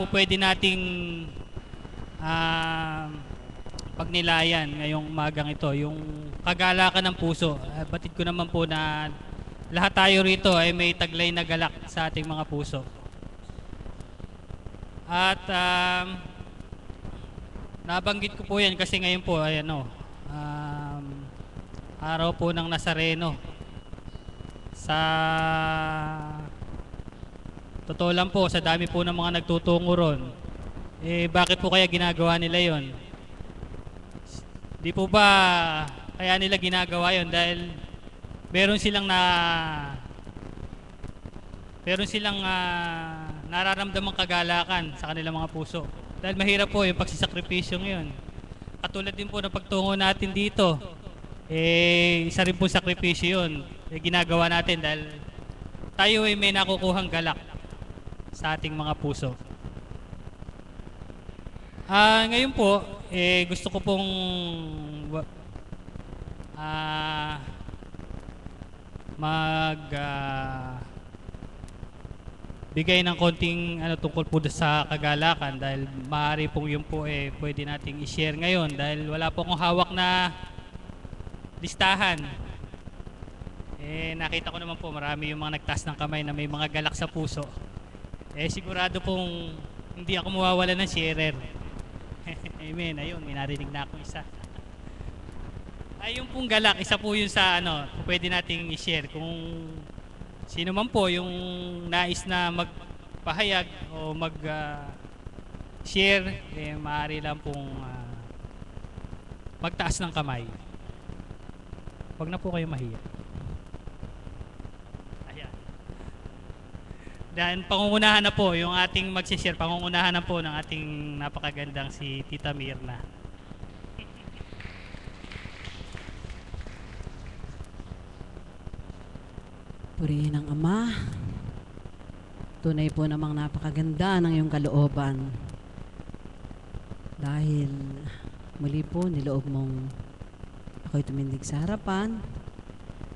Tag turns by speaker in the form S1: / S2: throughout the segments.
S1: po pwede nating pagnilayan ngayong umagang ito, yung kagalakan ng puso. Batid ko naman po na lahat tayo rito ay may taglay na galak sa ating mga puso. At nabanggit ko po yan kasi ngayon po ay araw po ng Nazareno. Sa totoo lang po, sa dami po ng mga nagtutungo ron, bakit po kaya ginagawa nila yon? Di po ba kaya nila ginagawa yon dahil meron silang nararamdamang kagalakan sa kanilang mga puso. Dahil mahirap po yung pagsisakripisyo ngayon. Katulad din po ng pagtungo natin dito, isa rin po sakripisyo yun. Ginagawa natin dahil tayo ay may nakukuhang galak sa ating mga puso. Ngayon po, gusto ko pong bigay ng konting tungkol po sa kagalakan dahil maaari pong yun po pwede nating i-share ngayon dahil wala po akong hawak na listahan. Nakita ko naman po marami yung mga nagtaas ng kamay na may mga galak sa puso. Sigurado pong hindi ako mawawala ng sharer. Amen. Ayun, may narinig na akong isa. Yung pong galak, isa po yun sa pwede nating i-share kung sino man po yung nais na magpahayag o mag-share, maaari lang pong magtaas ng kamay. Huwag na po kayo mahiya. Ayan. Dahil pangungunahan na po yung ating mag-share, pangungunahan na po ng ating napakagandang si Tita Mirna.
S2: Purihin ang Ama. Tunay po namang napakaganda ng iyong kalooban. Dahil muli po niloob mong ako'y tumindig sa harapan,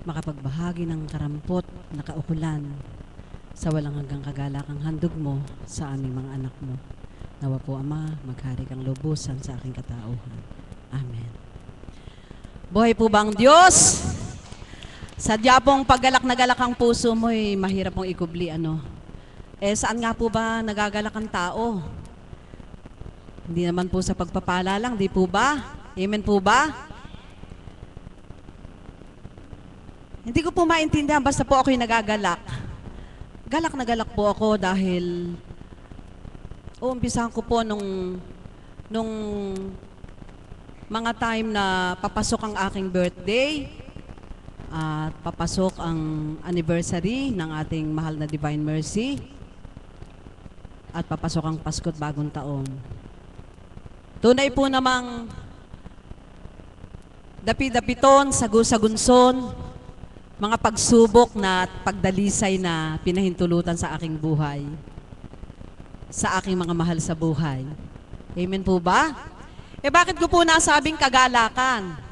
S2: makapagbahagi ng karampot na kaukulan sa walang hanggang kagalakang handog mo sa aming mga anak mo. Nawa po, Ama, maghari kang lubusan sa aking katauhan. Amen. Buhay po ba ang Diyos? Sadya pong paggalak na galak ang puso mo, mahirap pong ikubli, saan nga po ba nagagalak ang tao? Hindi naman po sa pagpapala lang, di po ba? Amen po ba? Hindi ko po maintindihan, basta po ako'y nagagalak. Galak na galak po ako dahil umpisahan ko po nung mga time na papasok ang aking birthday at papasok ang anniversary ng ating mahal na Divine Mercy at papasok ang Pasko at Bagong Taon. Tunay po namang dapi-dapiton, sagu-sagunson, mga pagsubok na pagdalisay na pinahintulutan sa aking buhay, sa aking mga mahal sa buhay. Amen po ba? Bakit ko po nasabing kagalakan?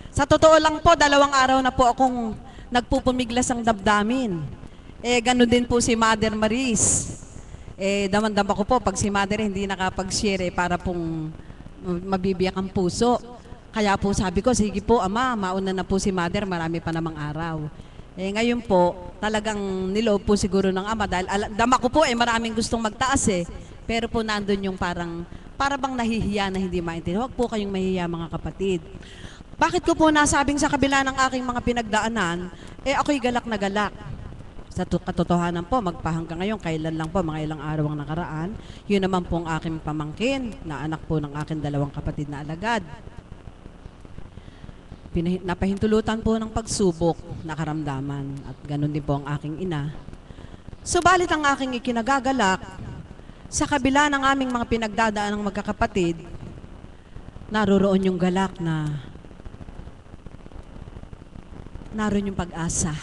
S2: Sa totoo lang po, 2 araw na po akong nagpupumiglas ang damdamin. Ganun din po si Mother Maris. Daman-dama ko po, pag si Mother hindi nakapag-share, para pong mabibiyak ang puso. Kaya po sabi ko, sige po, Ama, mauna na po si Mother, marami pa namang araw. Ngayon po, talagang niloob po siguro ng Ama, dahil dama ko po, maraming gustong magtaas pero po nandun yung para bang nahihiya na hindi maintindihan. Huwag po kayong mahihiya, mga kapatid. Bakit ko po nasabing sa kabila ng aking mga pinagdaanan, ako'y galak na galak. Sa katotohanan po, magpahanggang ngayon, kailan lang po, mga ilang araw ang nakaraan, yun naman po ang aking pamangkin, na anak po ng aking 2 kapatid na alagad. Napahintulutan po ng pagsubok na karamdaman, at ganun din po ang aking ina. Subalit ang aking ikinagagalak, sa kabila ng aming mga pinagdadaan ng magkakapatid, naroroon yung galak na naroon yung pag-asa.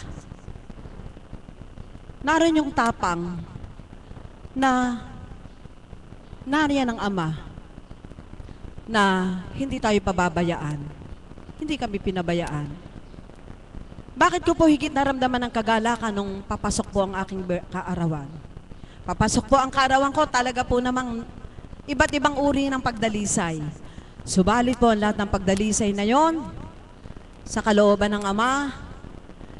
S2: Naroon yung tapang na nariyan ng Ama na hindi tayo pababayaan. Hindi kami pinabayaan. Bakit ko po higit naramdaman ng kagalakan nung papasok po ang aking kaarawan? Papasok po ang kaarawan ko, talaga po namang iba't ibang uri ng pagdalisay. Subalit po ang lahat ng pagdalisay na yon sa kalooban ng Ama,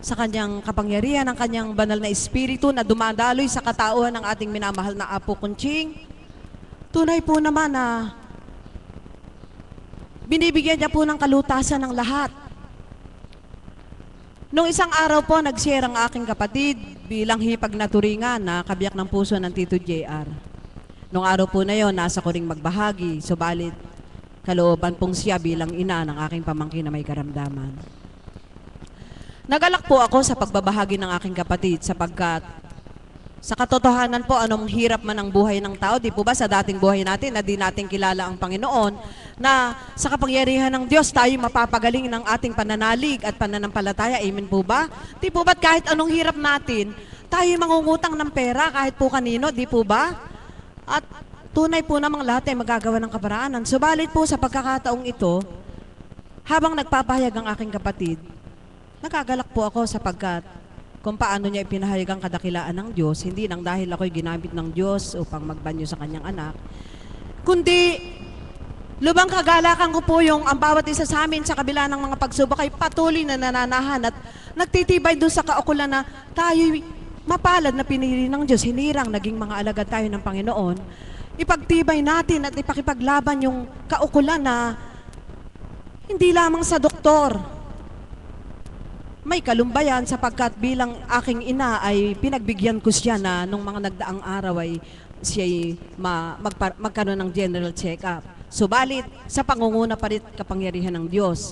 S2: sa kanyang kapangyarihan, ng kanyang banal na espiritu na dumadaloy sa katauhan ng ating minamahal na Apo Kunching. Tunay po naman na binibigyan niya po ng kalutasan ng lahat. Nung isang araw po, nag-share ang aking kapatid bilang hipag na turingan na kabiyak ng puso ng Tito JR. Nung araw po na yon, nasa ko ring magbahagi, subalit kalooban pong siya bilang ina ng aking pamangkin na may karamdaman. Nagalak po ako sa pagbabahagi ng aking kapatid sapagkat sa katotohanan po, anong hirap man ang buhay ng tao, di po ba sa dating buhay natin na di natin kilala ang Panginoon, na sa kapangyarihan ng Diyos tayo mapapagaling ng ating pananalig at pananampalataya. Amen po ba? Di po ba't kahit anong hirap natin, tayo mangungutang ng pera kahit po kanino, di po ba? At tunay po namang lahat ay magagawa ng kaparaanan. Subalit po sa pagkakataong ito, habang nagpapahayag ang aking kapatid, nagagalak po ako sapagkat kung paano niya ipinahayag ang kadakilaan ng Diyos, hindi nang dahil ako'y ginamit ng Diyos upang magbanyo sa kanyang anak, kundi lubang kagalakan ko po yung ang bawat isa sa amin sa kabila ng mga pagsubok ay patuloy na nananahan at nagtitibay doon sa kaukulan na tayo'y mapalad na pinili ng Diyos, hinirang naging mga alagad tayo ng Panginoon. Ipagtibay natin at ipakipaglaban yung kaukulan na hindi lamang sa doktor may kalumbayan sapagkat bilang aking ina ay pinagbigyan ko siya na nung mga nagdaang araw ay siya magkaroon ng general check-up. Subalit sa pangunguna pa rin kapangyarihan ng Diyos.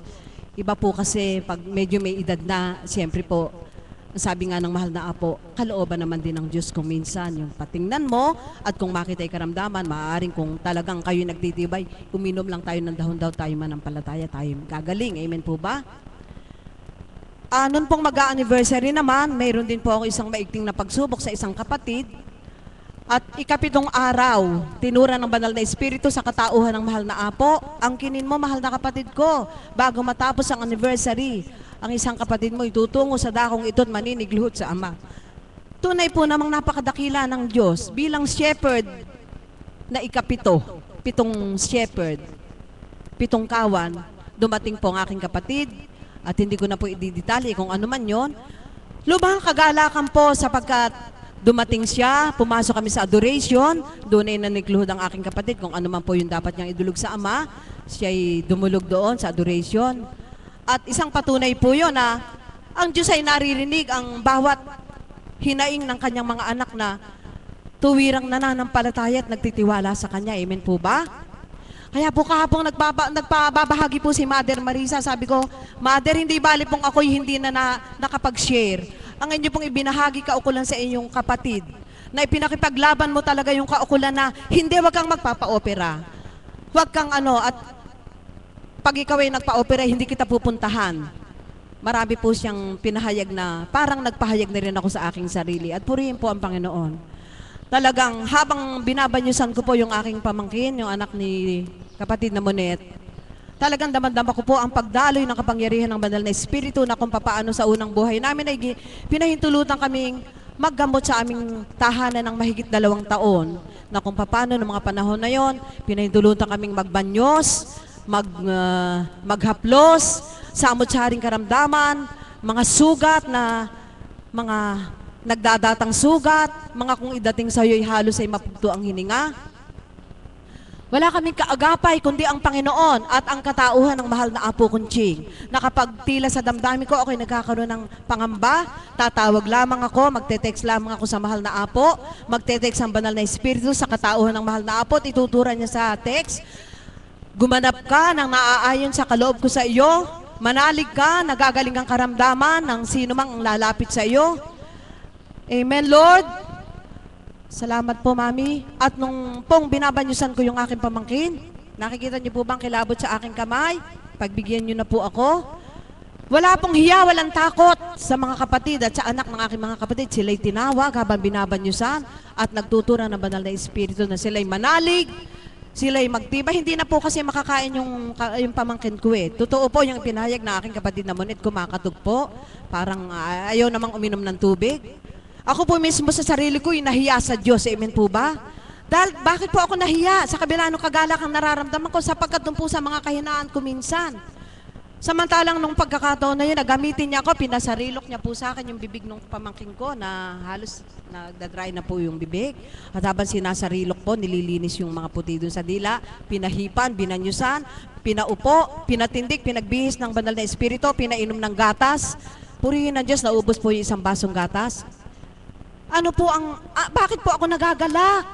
S2: Iba po kasi pag medyo may edad na, siyempre po, sabi nga ng mahal na Apo, kalooban naman din ng Diyos kung minsan yung patingnan mo at kung makita ay karamdaman, maaaring kung talagang kayo nagtitibay, uminom lang tayo ng dahon daw tayo manampalataya, tayo gagaling. Amen po ba? Noon pong mag-anniversary naman, mayroon din po ako isang maigting na pagsubok sa isang kapatid. At ikapitong araw, tinura ng banal na espiritu sa katauhan ng mahal na Apo, ang kinin mo, mahal na kapatid ko, bago matapos ang anniversary, ang isang kapatid mo itutungo sa dakong ito at maninigluhod sa Ama. Tunay po namang napakadakila ng Diyos bilang shepherd na ikapito, pitong shepherd, pitong kawan, dumating po ang aking kapatid at hindi ko na po ididetali kung ano man yon. Lubhang kagalakan po sapagkat dumating siya, pumasok kami sa adoration, doon ay nanikluhod ang aking kapatid kung ano man po yung dapat niyang idulog sa Ama. Siya ay dumulog doon sa adoration. At isang patunay po yun na ang Diyos ay naririnig ang bawat hinaing ng kanyang mga anak na tuwirang nananampalataya at nagtitiwala sa Kanya. Amen po ba? Kaya po kahapon nagpababahagi po si Mother Marisa, sabi ko, Mother, hindi bali pong ako'y hindi na nakapag-share. Ang inyo pong ibinahagi kaukulan sa inyong kapatid, na ipinakipaglaban mo talaga yung kaukulan na hindi, wag kang magpapa-opera. Wag kang at pag ikaw ay nagpa-opera, hindi kita pupuntahan. Marami po siyang pinahayag na parang nagpahayag na rin ako sa aking sarili at purihin po ang Panginoon. Talagang habang binabanyusan ko po yung aking pamangkin, yung anak ni kapatid na Monet, talagang damang-dama ko po ang pagdaloy ng kapangyarihan ng banal na espiritu na kung papaano sa unang buhay namin ay pinahintulutan kaming maggamot sa aming tahanan ng mahigit 2 taon. Na kung papaano ng mga panahon na yon, pinahintulutan kaming magbanyos, maghaplos, samot-saring karamdaman, mga sugat na mga nagdadatang sugat, mga kung idating sa iyo'y halos ay mapugto ang hininga. Wala kaming kaagapay kundi ang Panginoon at ang katauhan ng mahal na Apo Kunching. Nakapagtila sa damdamin ko, ako'y nagkakaroon ng pangamba, tatawag lamang ako, magte-text lamang ako sa mahal na Apo, magte-text ang banal na espiritu sa katauhan ng mahal na Apo at ituturan niya sa text, gumanap ka ng naaayon sa kaloob ko sa iyo, manalig ka, nagagaling ang karamdaman ng sino mang ang lalapit sa iyo. Amen, Lord. Salamat po, Mami. At nung pong binabanyusan ko yung aking pamangkin, nakikita niyo po bang kilabot sa aking kamay? Pagbigyan niyo na po ako. Wala pong hiya, walang takot sa mga kapatid at sa anak ng aking mga kapatid. Sila'y tinawag habang binabanyusan at nagtutura ng banal na espiritu na sila'y manalig, sila'y magtibay. Hindi na po kasi makakain yung pamangkin ko eh. Totoo po yung pinahayag na aking kapatid na Monet, kumakatog po. Parang ayaw namang uminom ng tubig. Ako po mismo sa sarili ko, nahiya sa Diyos. Amen po ba? Dahil, bakit po ako nahiya sa kabila ng kagalakang nararamdaman ko sapagkat dun po sa mga kahinaan ko minsan. Samantalang nung pagkakataon na yun, nagamitin niya ako, pinasarilok niya po sa akin yung bibig ng pamangkin ko na halos nagdadry na po yung bibig. At habang sinasarilok po, nililinis yung mga puti dun sa dila, pinahipan, binanyusan, pinaupo, pinatindik, pinagbihis ng banal na espiritu, pinainom ng gatas. Purihin ng Diyos, naubos po yung isang basong gatas. Ano po bakit po ako nagagalak?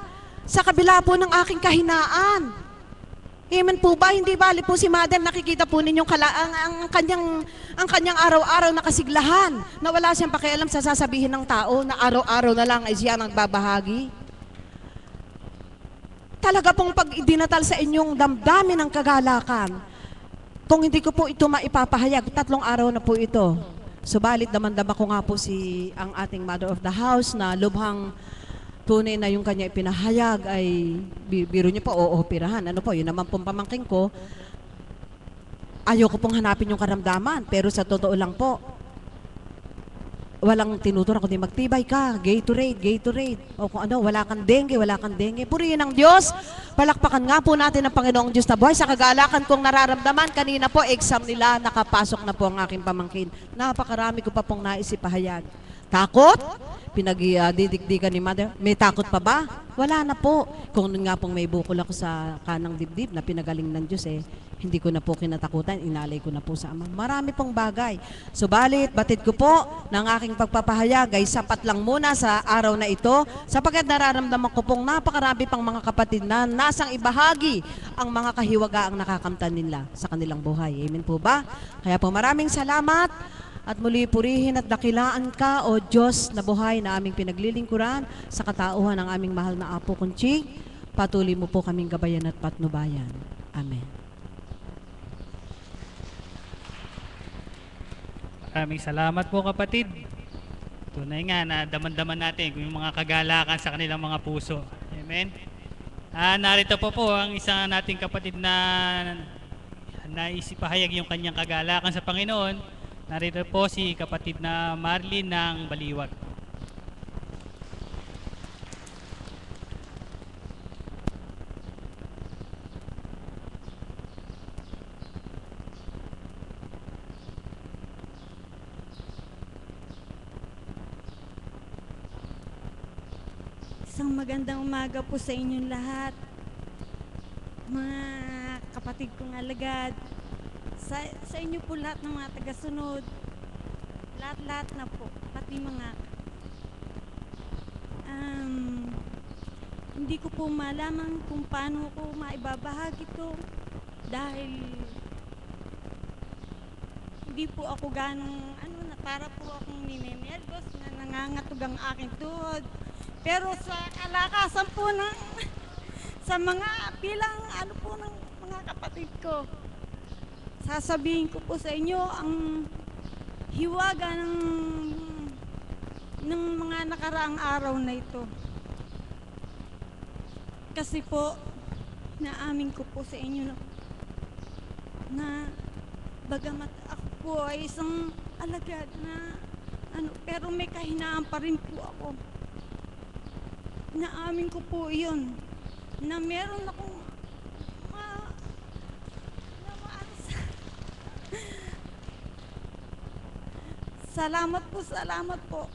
S2: Sa kabila po ng aking kahinaan. Amen po ba? Hindi bali po si Mother, nakikita po ninyong ang kanyang araw-araw na kasiglahan na wala siyang pakialam sa sasabihin ng tao na araw-araw na lang ay siya nagbabahagi. Talaga pong pag idinatal sa inyong damdamin ng kagalakan, kung hindi ko po ito maipapahayag, 3 araw na po ito. Subalit damandama ko nga po ang ating Mother of the House na lubhang tunay na yung kanya ipinahayag ay biro niyo po, ooperahan. Ano po, yun naman pong pamangking ko. Ayoko pong hanapin yung karamdaman, pero sa totoo lang po, walang tinuturan kundi magtibay ka, Gatorade, o kung ano, wala kang dengue. Purihin ng Diyos, palakpakan nga po natin ang Panginoong Diyos na buhay. Sa kagalakan kong nararamdaman, kanina po, exam nila, nakapasok na po ang aking pamangkin. Napakarami ko pa pong nais ipahayag. Takot? Pinagdidikdikan ni Mother. May takot pa ba? Wala na po. Kung nga pong may bukol ako sa kanang dibdib na pinagaling ng Diyos hindi ko na po kinatakutan, inalay ko na po sa Ama. Marami pong bagay. Subalit, batid ko po ng aking pagpapahayag ay sapat lang muna sa araw na ito sapagkat nararamdaman ko pong napakarami pang mga kapatid na nasang ibahagi ang mga kahiwagaang nakakamtan nila sa kanilang buhay. Amen po ba? Kaya po maraming salamat. At muli purihin at dakilaan ka, O Diyos na buhay na aming pinaglilingkuran sa katauhan ng aming mahal na Apo Kunching. Patuloy mo po kaming gabayan at patnubayan. Amen.
S1: Maraming salamat po kapatid. Tunay nga na daman-daman natin yung mga kagalakan sa kanilang mga puso. Amen. Narito po ang isang nating kapatid na naisipahayag yung kanyang kagalakan sa Panginoon. Narito po si kapatid na Marlene ng Baliwag.
S3: Isang magandang umaga po sa inyong lahat. Mga kapatid kong alagad, sa inyo po lahat ng mga tagasunod, lahat na po, pati mga hindi ko po malaman kung paano ko maibabahagi ito dahil hindi po ako ganong na para po akong ninenervous na nangangatog ang aking tuhod, pero sa kalakasan po sa mga bilang po ng mga kapatid ko, sasabihin ko po sa inyo ang hiwaga ng mga nakaraang araw na ito. Kasi po, naamin ko po sa inyo na bagamat ako po ay isang alagad na pero may kahinaan pa rin po ako. Naamin ko po iyon na meron akong salamat po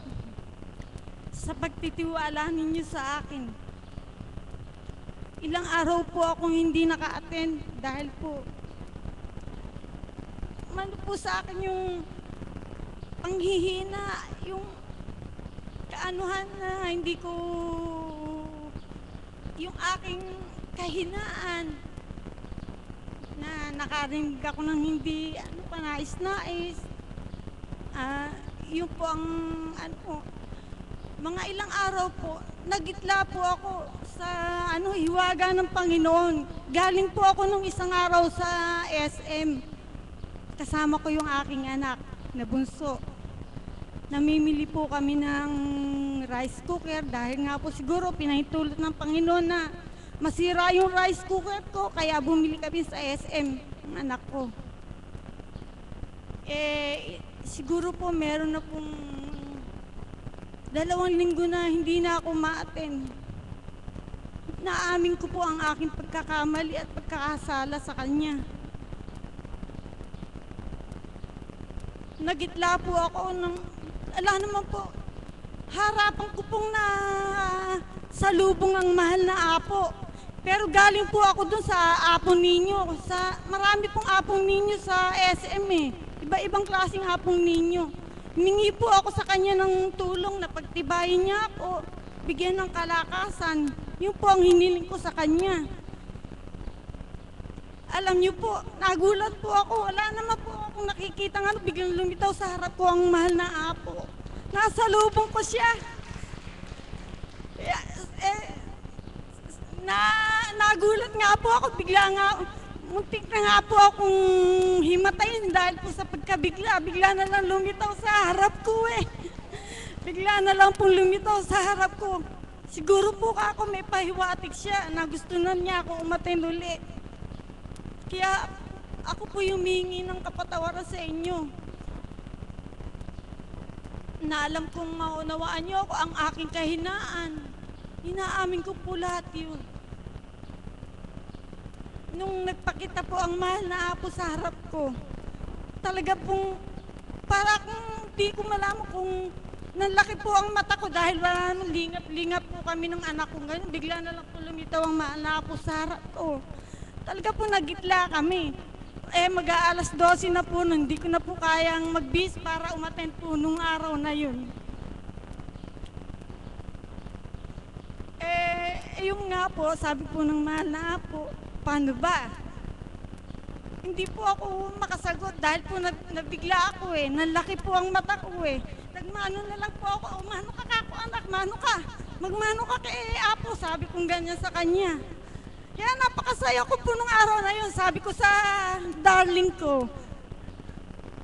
S3: sa pagtitiwala ninyo sa akin. Ilang araw po akong hindi naka-attend dahil po sa akin yung panghihina, yung kaanuhan na hindi ko, yung aking kahinaan na nakarinig ako ng hindi panais-nais. Yun po ang mga ilang araw po, nagitla po ako sa hiwaga ng Panginoon. Galing po ako nung isang araw sa SM. Kasama ko yung aking anak na bunso. Namimili po kami ng rice cooker dahil nga po siguro pinahintulot ng Panginoon na masira yung rice cooker ko, kaya bumili kami sa SM ng anak ko. Siguro po meron na pong 2 linggo na hindi na ako ma-attend. Naamin ko po ang aking pagkakamali at pagkakasala sa kanya. Nagitla po ako ng, ala naman po, harapan ko pong na salubong ang mahal na apo. Pero galing po ako dun sa apong ninyo. Marami pong apong ninyo sa SM eh. Iba-ibang klaseng apong ninyo. Humingi po ako sa kanya ng tulong na pagtibayin niya ako, bigyan ng kalakasan. Yun po ang hiniling ko sa kanya. Alam niyo po, nagulat po ako. Wala naman po akong nakikita nga, biglang lumitaw sa harap ko ang mahal na apo. Nasa lubong ko siya. Nagulat nga po ako, bigla nga, muntik na nga po akong himatayin dahil po sa pagkabigla. Bigla na lang lumitaw sa harap ko eh. Bigla na lang pong lumitaw sa harap ko. Siguro po ako may pahiwatig siya na gusto na niya ako umatin uli. Kaya ako po yung humingi ng kapatawaran sa inyo. Na alam kong maunawaan niyo ako ang aking kahinaan. Inaamin ko po lahat yun. Nung nagpakita po ang mahal na apo sa harap ko, talaga pong para kung di ko malaman kung nalaki po ang mata ko dahil wala nang lingap po kami ng anak ko. Ganyan, bigla na lang po lumitaw ang mahal na apo sa harap ko. Talaga po nagitla kami. Mag-aalas 12 na po nung hindi ko na po kayang mag-bis para umattend po nung araw na yun. Yung nga po, sabi po ng mahal na apo, paano ba? Hindi po ako makasagot dahil po nabigla ako eh. Nalaki po ang mata ko eh. Nagmano na lang po ako, mano ka kako anak, mano ka. Magmano ka kay apo, sabi kong ganyan sa kanya. Kaya napakasaya ko po nung araw na yun. Sabi ko sa darling ko,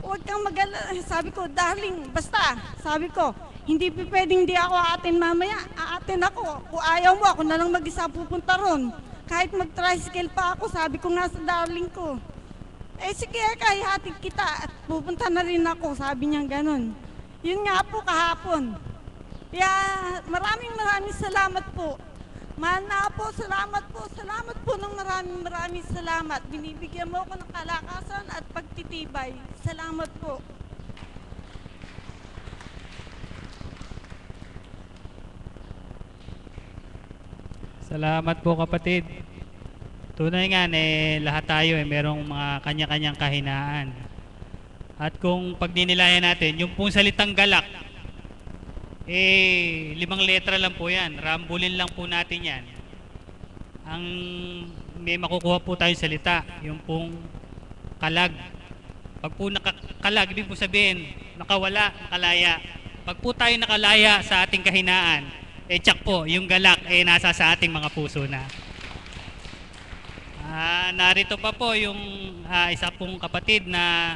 S3: huwag kang mag-alala. Sabi ko, darling, basta, sabi ko, hindi pwedeng hindi ako aatin mamaya. Aatin ako. Kung ayaw mo, ako na lang mag-isa pupunta ron. Kahit mag-tricycle pa ako, sabi ko nga sa darling ko. Sige, kaya hatid kita at pupunta na rin ako, sabi niya ganun. Yun nga po kahapon. Kaya maraming salamat po. Mahal na po, salamat po ng maraming salamat. Binibigyan mo ako ng kalakasan at pagtitibay. Salamat po.
S1: Salamat po kapatid. Tunay nga lahat tayo merong mga kanya-kanyang kahinaan. At kung pagdinilayan natin, yung pong salitang galak, 5 letra lang po yan. Rambulin lang po natin yan. Ang may makukuha po tayong salita, yung pong kalag. Pag po nakakalag, ibig po sabihin, nakawala, nakalaya. Pag po tayo nakalaya sa ating kahinaan, tsak po, yung galak nasa sa ating mga puso na. Narito pa po yung isa pong kapatid na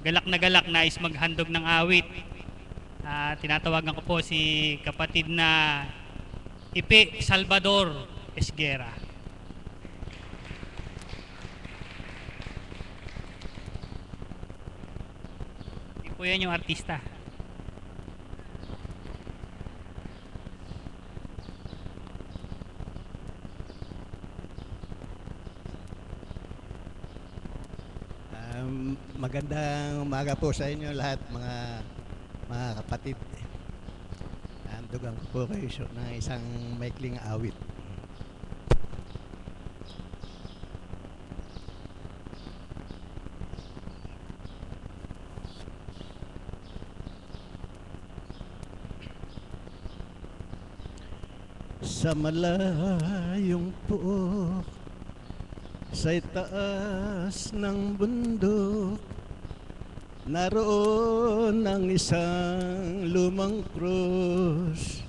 S1: galak na is maghandog ng awit. Tinatawagan ko po si kapatid na Ipe Salvador Esguera. Hindi po yan yung artista.
S4: Magandang umaga po sa inyo lahat mga kapatid. Andugan ko po kayo ng isang maikling awit. Sa malayong puok, sa itaas ng bundok, naroon ang isang lumang krus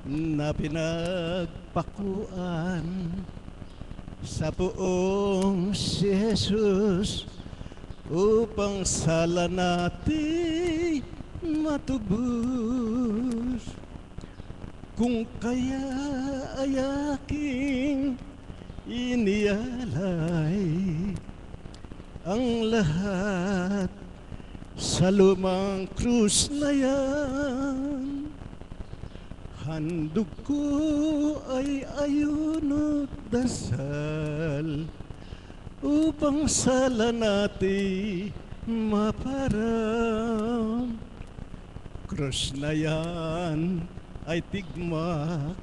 S4: na pinagpakuan sa buong si Jesus upang sala natin matubos. Kung kaya ay aking inialay ang lahat sa lumang krus na yan, handog ko ay ayuno't dasal upang sala natin maparam. Krus na yan ay tigmak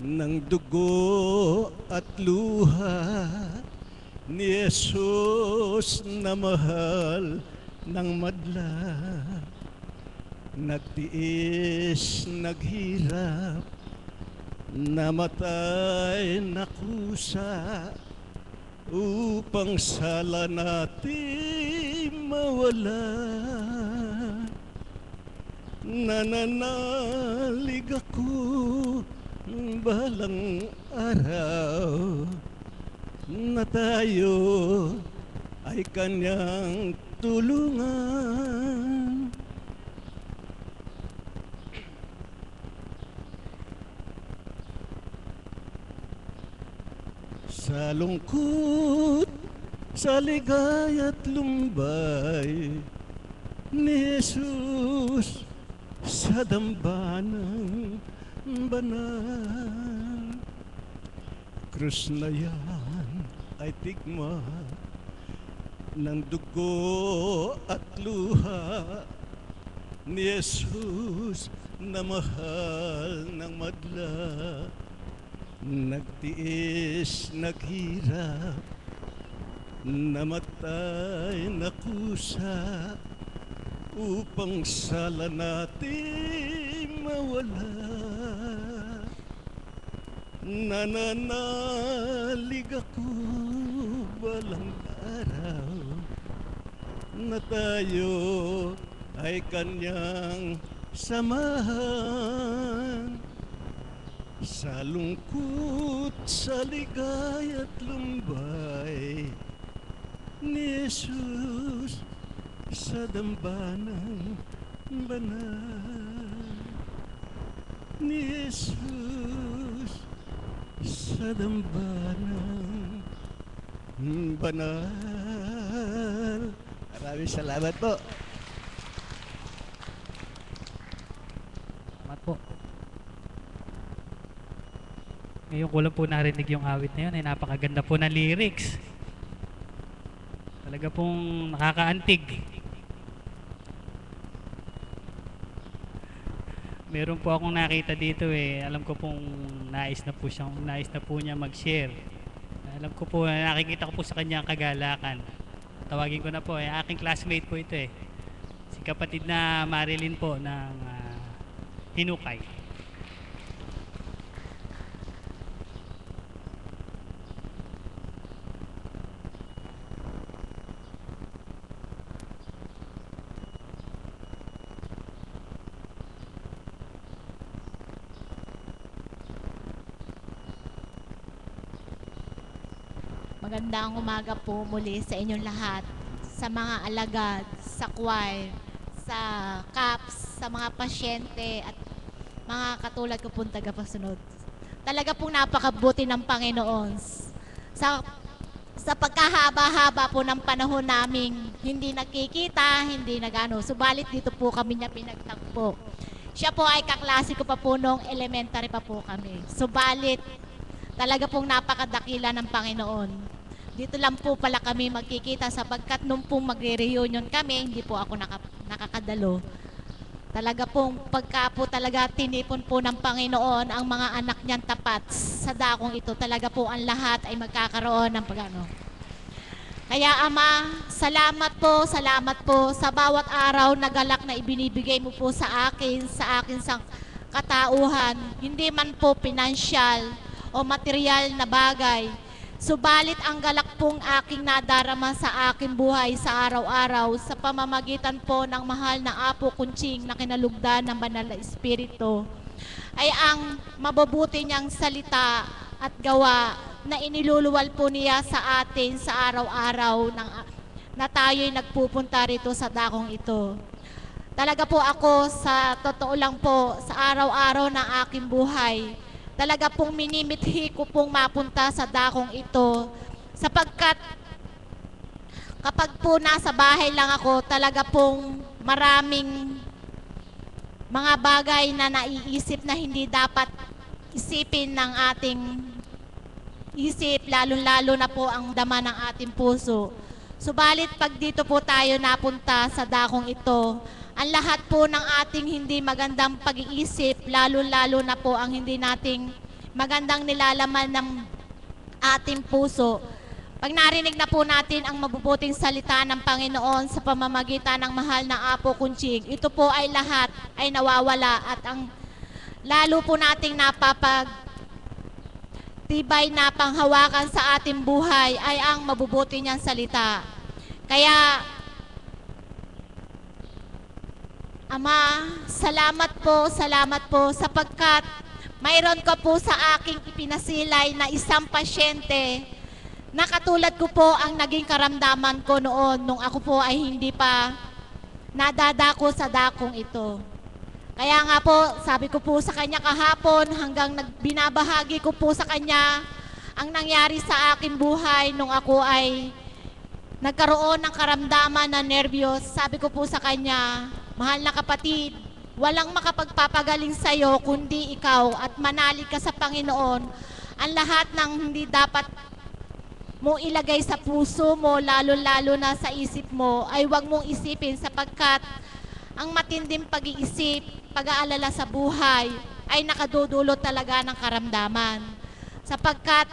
S4: ng dugo at luha ni Jesus na mahal ng madla. Nagtiis, naghirap, namatay, nakusa, upang sala natin mawala. Nananalig ako balang araw na tayo ay kanyang tulungan. Sa lungkot, sa ligaya't lumbay ni Jesus sa dambanang banal. Krus na yan ay tigma ng dugo at luha ni Jesus na mahal ng madla. Nagtiis, naghirap, namatay, nakusa, upang sala natin mawala. Nananalig ako balang araw na tayo ay kanyang samahan. Sa lungkot, sa ligaya't lumbay ni Jesus sa dambanang banal. Ni Jesus sa dambanang banal. Maraming salamat po.
S1: Salamat po. Ngayon ko lang po narinig yung awit na yun. Ay napakaganda po ng lyrics. Talaga pong nakakaantig. Meron po akong nakita dito eh. Alam ko pong nais na po niya mag-share. Alam ko po, nakikita ko po sa kanya ang kagalakan. Tawagin ko na po, aking classmate po ito eh. Si kapatid na Marilyn po ng Hinukay.
S5: Magandang umaga po muli sa inyong lahat, sa mga alagad, sa choir, sa CAPS, sa mga pasyente at mga katulad ko pong tagapasunod. Talaga pong napakabuti ng Panginoon. Sa pagkahaba-haba po ng panahon naming hindi nagkikita, hindi nagano, subalit dito po kami niya pinagtagpo. Siya po ay kaklase ko pa po nung elementary pa po kami. Subalit, talaga pong napakadakila ng Panginoon. Dito lang po pala kami magkikita sapagkat nung pong magre-reunion kami, hindi po ako nakakadalo. Talaga pong pagka po talaga tinipon po ng Panginoon ang mga anak niyang tapat sa dakong ito, talaga po ang lahat ay magkakaroon ng pagano. Kaya Ama, salamat po sa bawat araw na galak na ibinibigay mo po sa akin sa katauhan, hindi man po pinansyal o material na bagay. Subalit ang galak pong aking nadarama sa aking buhay sa araw-araw sa pamamagitan po ng mahal na Apo Kunching na kinalugdan ng Banal na Espiritu ay ang mabubuti niyang salita at gawa na iniluluwal po niya sa atin sa araw-araw na tayo'y nagpupunta rito sa dakong ito. Talaga po ako, sa totoo lang po, sa araw-araw ng aking buhay, talaga pong minimithi ko pong mapunta sa dakong ito sapagkat kapag po nasa bahay lang ako, talaga pong mga bagay na naiisip na hindi dapat isipin ng ating isip, lalong-lalo na po ang dama ng ating puso. Subalit pag dito po tayo napunta sa dakong ito, ang lahat po ng ating hindi magandang pag-iisip, lalo-lalo na po ang hindi nating magandang nilalaman ng ating puso. Pag narinig na po natin ang mabubuting salita ng Panginoon sa pamamagitan ng mahal na Apo Kunching, ito po ay lahat ay nawawala at ang lalo po nating tibay na panghawakan sa ating buhay ay ang mabubuti niyang salita. Kaya, Ama, salamat po sapagkat mayroon ka po sa aking ipinasilay na isang pasyente na katulad ko po ang naging karamdaman ko noon nung ako po ay hindi pa nadadako sa dakong ito. Kaya nga po, sabi ko po sa kanya kahapon hanggang binabahagi ko po sa kanya ang nangyari sa aking buhay nung ako ay nagkaroon ng karamdaman na nervyos. Sabi ko po sa kanya, mahal na kapatid, walang makapagpapagaling sa'yo kundi ikaw at manalig ka sa Panginoon. Ang lahat ng hindi dapat mo ilagay sa puso mo, lalo-lalo na sa isip mo, ay huwag mong isipin sapagkat ang matinding pag-iisip, pag-aalala sa buhay, ay nakadudulot talaga ng karamdaman. Sapagkat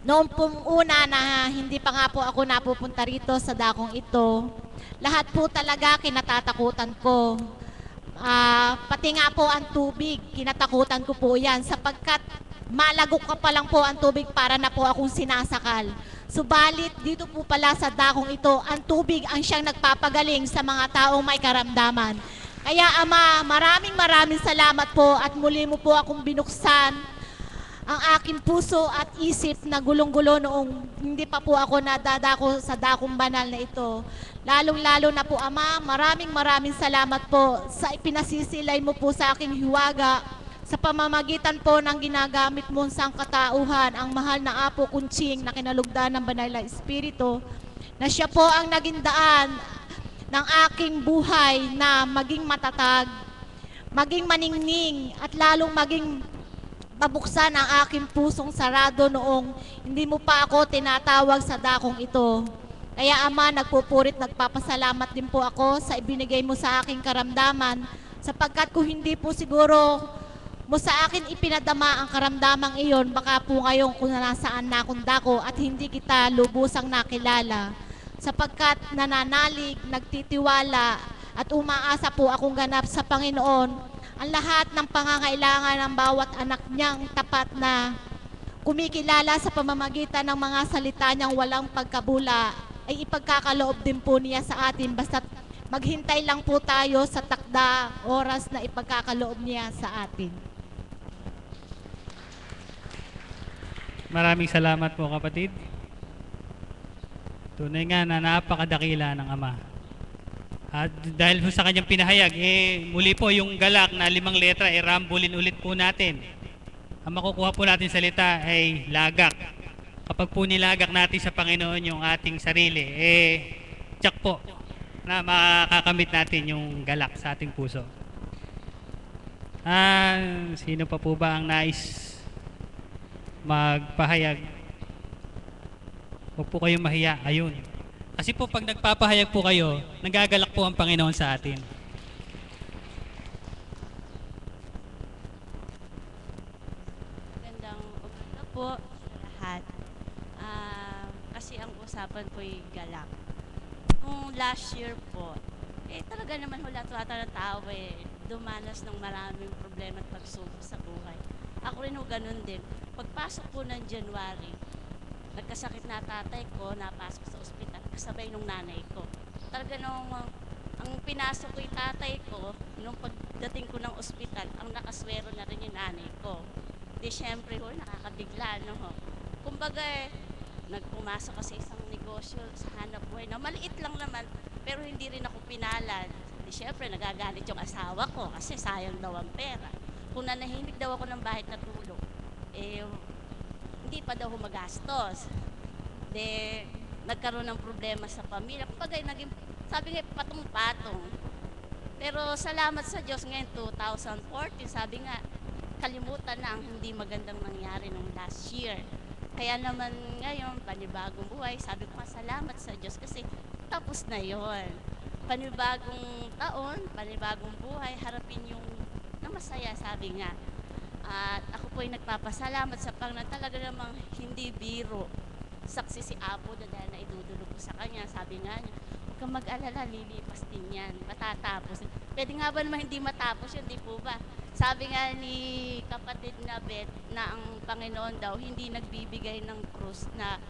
S5: noong una na hindi pa nga po ako napupunta rito sa dakong ito, lahat po talaga kinatatakutan ko. Pati nga po ang tubig, kinatakutan ko po yan sapagkat malagok ka pa lang po ang tubig para na po akong sinasakal. Subalit, dito po pala sa dakong ito, ang tubig ang siyang nagpapagaling sa mga taong may karamdaman. Kaya Ama, maraming salamat po at muli mo po akong binuksan ang aking puso at isip na gulong-gulo noong hindi pa po ako nadadako sa dakong banal na ito. Lalong-lalo na po Ama, maraming salamat po sa ipinasisilay mo po sa aking hiwaga sa pamamagitan po ng ginagamit mong sangkatauhan, ang mahal na Apo Kunching na kinalugdan ng Banal na Espiritu, na siya po ang naging daan ng aking buhay na maging matatag, maging maningning, at lalong maging mabuksan ang aking pusong sarado noong hindi mo pa ako tinatawag sa dakong ito. Kaya Ama, nagpapasalamat din po ako sa ibinigay mo sa aking karamdaman, sapagkat kung hindi po siguro mo sa akin ipinadama ang karamdamang iyon, baka po ngayon kung nasaan na akong dako at hindi kita lubusang nakilala. Sapagkat nananalig, nagtitiwala at umaasa po akong ganap sa Panginoon ang lahat ng pangangailangan ng bawat anak niyang tapat na kumikilala sa pamamagitan ng mga salita niyang walang pagkabula ay ipagkakaloob din po niya sa atin basta't maghintay lang po tayo sa takda oras na ipagkakaloob niya sa atin.
S1: Maraming salamat po kapatid. Tunay nga na napakadakila ng Ama. At dahil po sa kanyang pinahayag, muli po yung galak na 5 letra, rambulin ulit po natin. Ang makukuha po natin salita ay lagak. Kapag po nilagak natin sa Panginoon yung ating sarili, tsak po na makakamit natin yung galak sa ating puso. Sino pa po ba ang nais magpahayag? Huwag po kayong mahiya. Ayun. Kasi po pag nagpapahayag po kayo, nagagalak po ang Panginoon sa atin.
S6: Magandang umaga po sa lahat. Kasi ang usapan po ay galak. Nung last year po, talaga naman wala tuwata ng tao dumanas ng maraming problema at pagsubok sa buhay. Ako rin ho ganun din. Pagpasok po ng January, nagkasakit na tatay ko, napasok sa ospital, kasabay nung nanay ko. Talaga nung ang pinasok ko yung tatay ko, nung pagdating ko ng ospital, ang nakaswero na rin yung nanay ko. Di syempre ho, nakakabigla, no ho. Kumbaga nagpumasok kasi isang negosyo sa hanap buhay na maliit lang naman, pero hindi rin ako pinalad. Di syempre, nagagalit yung asawa ko kasi sayang daw ang pera. Kung nanahimik daw ako ng bahay na tulog, hindi pa daw magastos. Nagkaroon ng problema sa pamilya. Kumbaga, sabi nga, patong-patong. Pero salamat sa Diyos ngayon, 2014, sabi nga, kalimutan na ang hindi magandang nangyari nung last year. Kaya naman ngayon, panibagong buhay, sabi ko nga salamat sa Diyos kasi tapos na yon. Panibagong taon, panibagong buhay, harapin yung na masaya, sabi nga. At ako po ay nagpapasalamat sa Panginoon, talaga namang hindi biro. Saksi si Apo na dahil naidudulog ko sa kanya, sabi nga niya, huwag kang mag-alala, lilipas din yan, matatapos. Pwede nga ba naman hindi matapos yun, di po ba? Sabi nga ni kapatid na Beth na ang Panginoon daw hindi nagbibigay ng krus na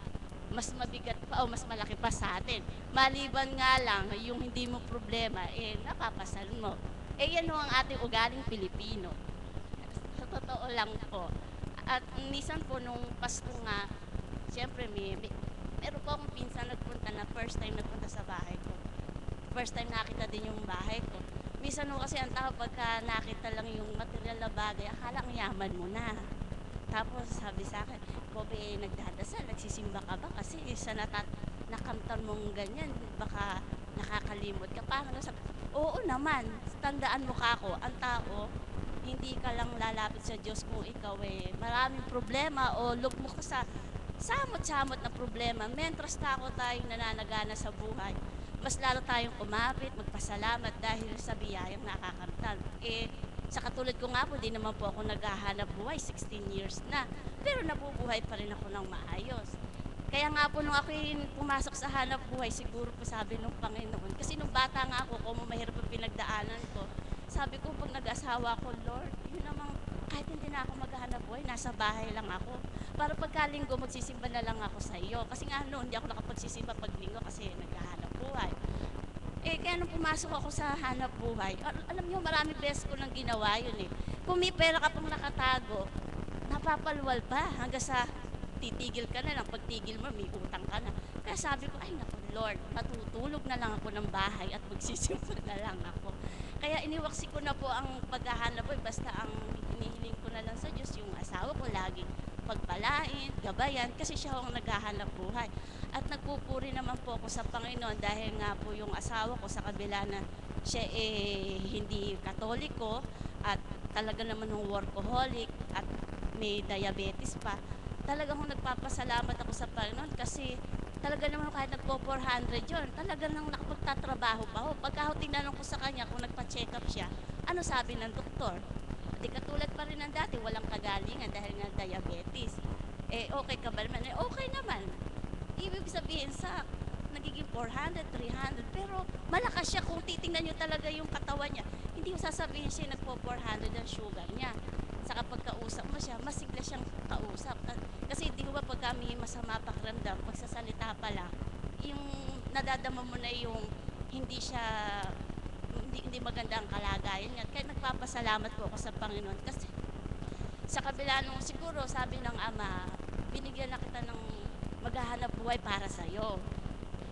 S6: mas mabigat pa o mas malaki pa sa atin. Maliban nga lang yung hindi mo problema, napapasal mo. Yan ho ang ating ugaling Pilipino. Sa totoo lang po. At minsan po nung Pasko nga, siyempre meron po akong pinsan nagpunta na first time nagpunta sa bahay ko. First time nakita din yung bahay ko. Minsan ho kasi ang tao pagka nakita lang yung material na bagay, akala ang yaman mo na. Tapos sabi sa akin, Kobe, nagdadasal, nagsisimba ka ba? Kasi sa nakamtan mong ganyan, baka nakakalimot ka. Parang sabi, oo naman, tandaan mo ka ako, ang tao, hindi ka lang lalapit sa Diyos kung ikaw maraming problema o lugmok ka sa samot-samot na problema. Mentras tayong nananagana sa buhay, mas lalo tayong kumapit, magpasalamat dahil sa biyayang nakakamtan. Sa katulad ko nga po, di naman po ako naghahanap buhay, 16 years na. Pero nabubuhay pa rin ako ng maayos. Kaya nga po nung ako pumasok sa hanap buhay, siguro po sabi nung Panginoon, kasi nung bata nga ako, kung mahirap ang pinagdaanan ko, sabi ko pag nag-asawa ko, Lord, yun namang kahit hindi na ako maghahanap buhay, nasa bahay lang ako. Para pagkalinggo, magsisimba na lang ako sa iyo. Kasi nga noon, hindi ako nakapagsisimba pag linggo kasi naghahanap buhay. Kaya nung pumasok ako sa hanap buhay, alam niyo, maraming beses ko nang ginawa yun Kung may pera ka pang nakatago, napapalwal pa hanggang sa titigil ka na lang. Pag tigil mo, may utang ka na. Kaya sabi ko, ay naku Lord, matutulog na lang ako ng bahay at magsisimba na lang ako. Kaya iniwaksi ko na po ang paghahanap buhay. Basta ang hinihiling ko na lang sa Diyos, yung asawa ko laging pagpalain, gabayan, kasi siya ang naghahanap buhay. At nagpupuri naman po ako sa Panginoon dahil nga po yung asawa ko sa kabila na siya hindi Katoliko at talaga naman ng workaholic at may diabetes pa. Talagang nagpapasalamat ako sa Panginoon kasi talaga naman kahit nagpo-400 yun, talaga nang nakapagtatrabaho pa ho. Pagka tinanong ko sa kanya kung nagpa-check up siya, ano sabi ng doktor? Di katulad pa rin ng dati, walang kagalingan dahil nga diabetes. Okay ka ba naman? Okay naman. Ibig sabihin sa nagiging 400, 300, pero malakas siya kung titingnan nyo talaga yung katawan niya. Hindi mo sasabihin siya nagpo-400 ang sugar niya. Saka pagkausap mo siya, masigla siyang kausap. Kasi di ba pag kami masama pakiramdam, pagsasalita pa lang, yung nadadama mo na yung hindi maganda ang kalagayan niya. Kaya nagpapasalamat po ako sa Panginoon. Kasi sa kabila nung siguro sabi ng Ama, binigyan na kita ng maghahanap buhay para sa'yo.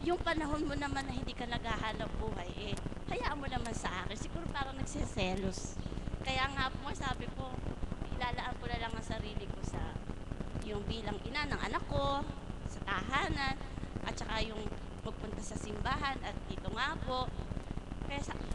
S6: Yung panahon mo naman na hindi ka naghahanap buhay, hayaan mo naman sa akin. Siguro parang nagsiselos. Kaya nga po sabi ko, ilalaan ko na lang ang sarili ko sa yung bilang ina ng anak ko, sa tahanan, at saka yung magpunta sa simbahan, at dito nga po.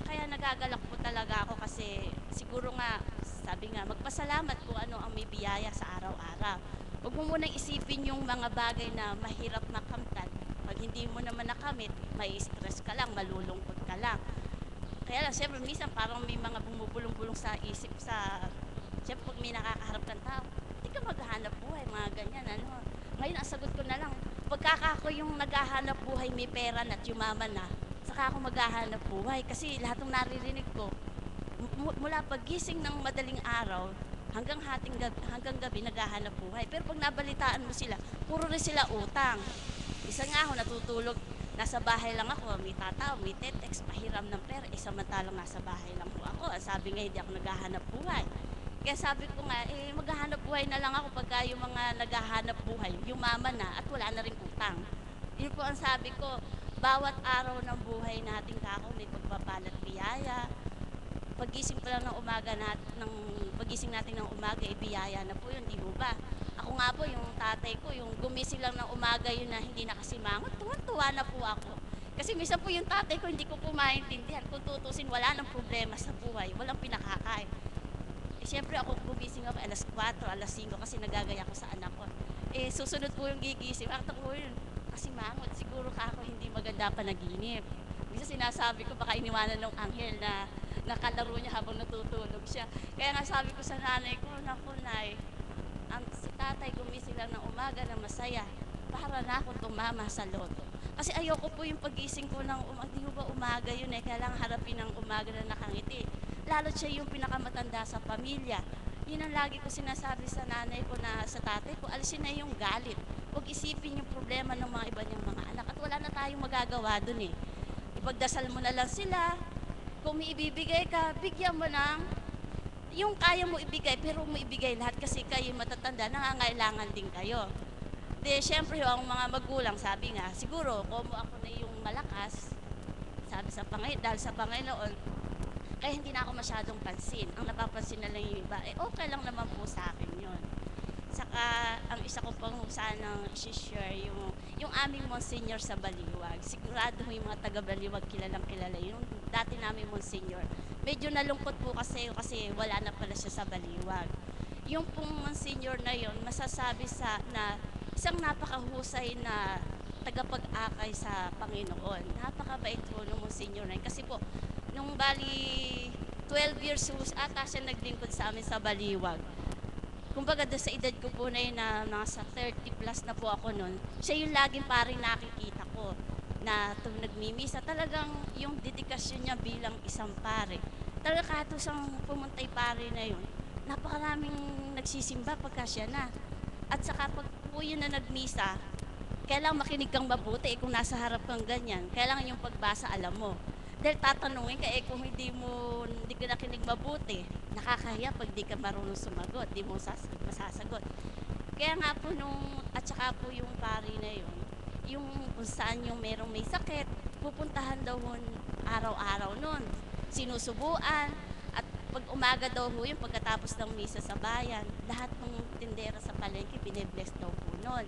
S6: Kaya nagagalak po talaga ako kasi siguro nga, sabi nga, magpasalamat kung ano ang may biyaya sa araw-araw. Huwag mo munang isipin yung mga bagay na mahirap makamtan. Pag hindi mo naman nakamit, may stress ka lang, malulungkot ka lang. Kaya lang, siyempre, minsan parang may mga bumubulong-bulong sa isip siyempre, pag may nakakaharap kang tao, hindi ka maghahanap buhay, mga ganyan, Ngayon, ang sagot ko na lang, pagkaka ako yung naghahanap buhay, may pera na at yumaman na, saka ako maghahanap buhay. Kasi lahat ng naririnig ko, mula pagising ng madaling araw, hanggang gabi naghahanap buhay. Pero pag nabalitaan mo sila, puro rin sila utang. Isa nga ako natutulog, nasa bahay lang ako, may tataw, may tetex, pahiram ng pera, samantalang nasa bahay lang po ako. Sabi nga, hindi ako naghahanap buhay. Kaya sabi ko nga, maghahanap buhay na lang ako pagka yung mga naghahanap buhay, yumaman na at wala na rin utang. Yun po ang sabi ko, bawat araw ng buhay nating kako may pagpapalat biyaya. Pagising pa lang ng umaga pagising natin ng umaga, biyaya na po yun, di ba? Ako nga po, yung tatay ko, yung gumising lang ng umaga yun na hindi nakasimangot, tuwan-tuwa na po ako. Kasi minsan po yung tatay ko, hindi ko po maintindihan. Kung tutusin, wala nang problema sa buhay. Walang pinakakain. Eh, siyempre ako gumising ako alas 4, alas 5 kasi nagagaya ko sa anak ko. Eh, susunod po yung gigising. Akta ko yun, kasi mangot, siguro ka ako hindi maganda panaginip. Minsan sinasabi ko, baka iniwanan ng anghel na nakalaro niya habang natutulog siya. Kaya nga sabi ko sa nanay ko, naku nay, si tatay gumising lang ng umaga na masaya. Para na akong tumama sa loto. Kasi ayoko po yung pagising ko ng di ba umaga yun eh, kailangan harapin ng umaga na nakangiti. Lalo siya yung pinakamatanda sa pamilya. Yun ang lagi ko sinasabi sa nanay ko na sa tatay ko, alisin na yung galit. Huwag isipin yung problema ng mga iba niyang mga anak. At wala na tayong magagawa dun eh. Ipagdasal mo na lang sila. Kung may ibibigay ka, bigyan mo ng yung kaya mo ibigay, pero mo ibigay lahat kasi kayo matatanda, nangangailangan din kayo. De, syempre ang mga magulang, sabi nga, siguro, kung ako na yung malakas, sabi sa Panginoon, dahil sa Panginoon, kaya hindi na ako masyadong pansin. Ang napapansin na lang yung iba, eh okay lang naman po sa akin yun. Saka, ang isa ko pang sanang i-share, yung aming Monsignor sa Baliwag. Sigurado yung mga taga-Baliwag kilalang kilala. Yung dati namin Monsignor. Medyo nalungkot po kasi wala na pala siya sa Baliwag. Yung pong Monsignor na yun, masasabi na isang napakahusay na tagapag-akay sa Panginoon. Napakabait po nung Monsignor na yun. Kasi po, nung bali 12 years ata siya naglingkod sa amin sa Baliwag. Kumbaga doon sa edad ko po na yun na nasa 30 plus na po ako noon, siya yung laging paring nakikita ko na tuwing nagmimisa, talagang yung dedikasyon niya bilang isang pare. Talaga kato siyang pumuntay pare na yun, napakaraming nagsisimba pagka siya na. At saka pag po yun na nagmisa, kailangan makinig kang mabuti kung nasa harap kang ganyan. Kailangan yung pagbasa alam mo. Dahil tatanungin ka kung hindi ka nakinig mabuti, nakakahiya pag di ka marunong sumagot, di mo masasagot. Kaya nga po at saka po yung pari na yun, yung kung saan yung merong may sakit, pupuntahan daw araw-araw nun. Sinusubuan, at pag umaga daw ho yun, pagkatapos ng misa sa bayan, lahat ng tindera sa palengke, binibless daw po nun.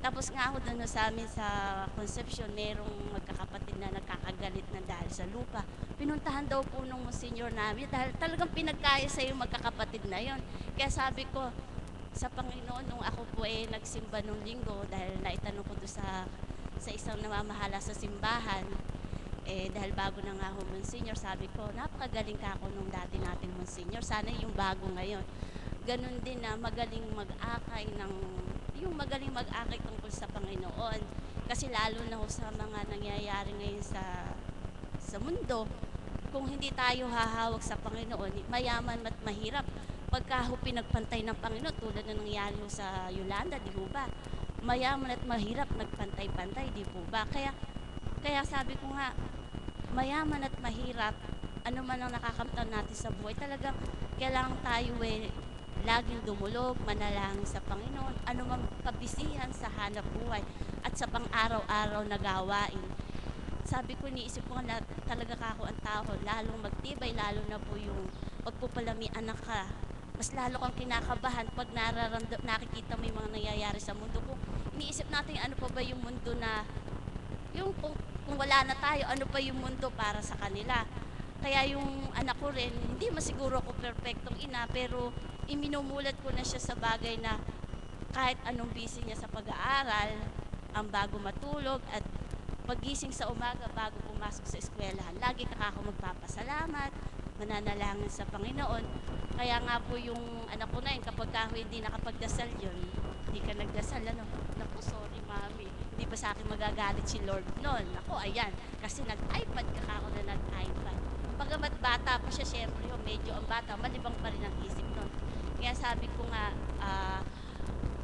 S6: Tapos nga ako doon sa amin sa Concepcion, merong magkakapatid na nagkakagalit na dahil sa lupa. Pinuntahan daw po nung Monsignor namin dahil talagang pinagkaya sa yung magkakapatid na yon. Kaya sabi ko sa Panginoon, nung ako po nagsimba nung linggo, dahil naitanong ko doon sa isang namamahala sa simbahan, dahil bago na nga ako Monsignor, sabi ko, napakagaling ka ako nung dati nating Monsignor, sana yung bago ngayon. Ganon din na magaling mag-akay tungkol sa Panginoon. Kasi lalo na sa mga nangyayari ngayon sa mundo, kung hindi tayo hahawak sa Panginoon, mayaman at mahirap. Pagka pinagpantay ng Panginoon, tulad na nangyari sa Yolanda, di po ba? Mayaman at mahirap, nagpantay-pantay, di po ba? Kaya sabi ko nga, mayaman at mahirap, ano man ang nakakamtan natin sa buhay, talagang kailangan tayo laging dumulog, manalangin sa Panginoon, anumang kabisihan sa hanap buhay at sa pang-araw-araw na gawain. Sabi ko, niisip ko na talaga kako ang tao, lalong magtibay, lalo na po yung pagpupalami anak ka. Mas lalo kang kinakabahan pag nakikita mo yung mga nangyayari sa mundo ko. Iniisip natin ano pa ba yung mundo na, yung kung wala na tayo, ano pa yung mundo para sa kanila. Kaya yung anak ko rin, hindi masiguro ako perfectong ina, pero iminumulat ko na siya sa bagay na kahit anong busy niya sa pag-aaral, ang bago matulog at pagising sa umaga bago pumasok sa eskwelahan, lagi ako magpapasalamat, mananalangin sa Panginoon. Kaya nga po yung anak ko na yun, kapag hindi nakapagdasal yun, hindi ka nagdasal, naku, sorry mami, hindi ba sa akin magagalit si Lord noon? Naku, ayan, kasi nag-iPad ako na nag-iPad. Pagamat bata pa siya, syempre, medyo ang bata, malibang pa rin ang isip nun. Kaya sabi ko nga,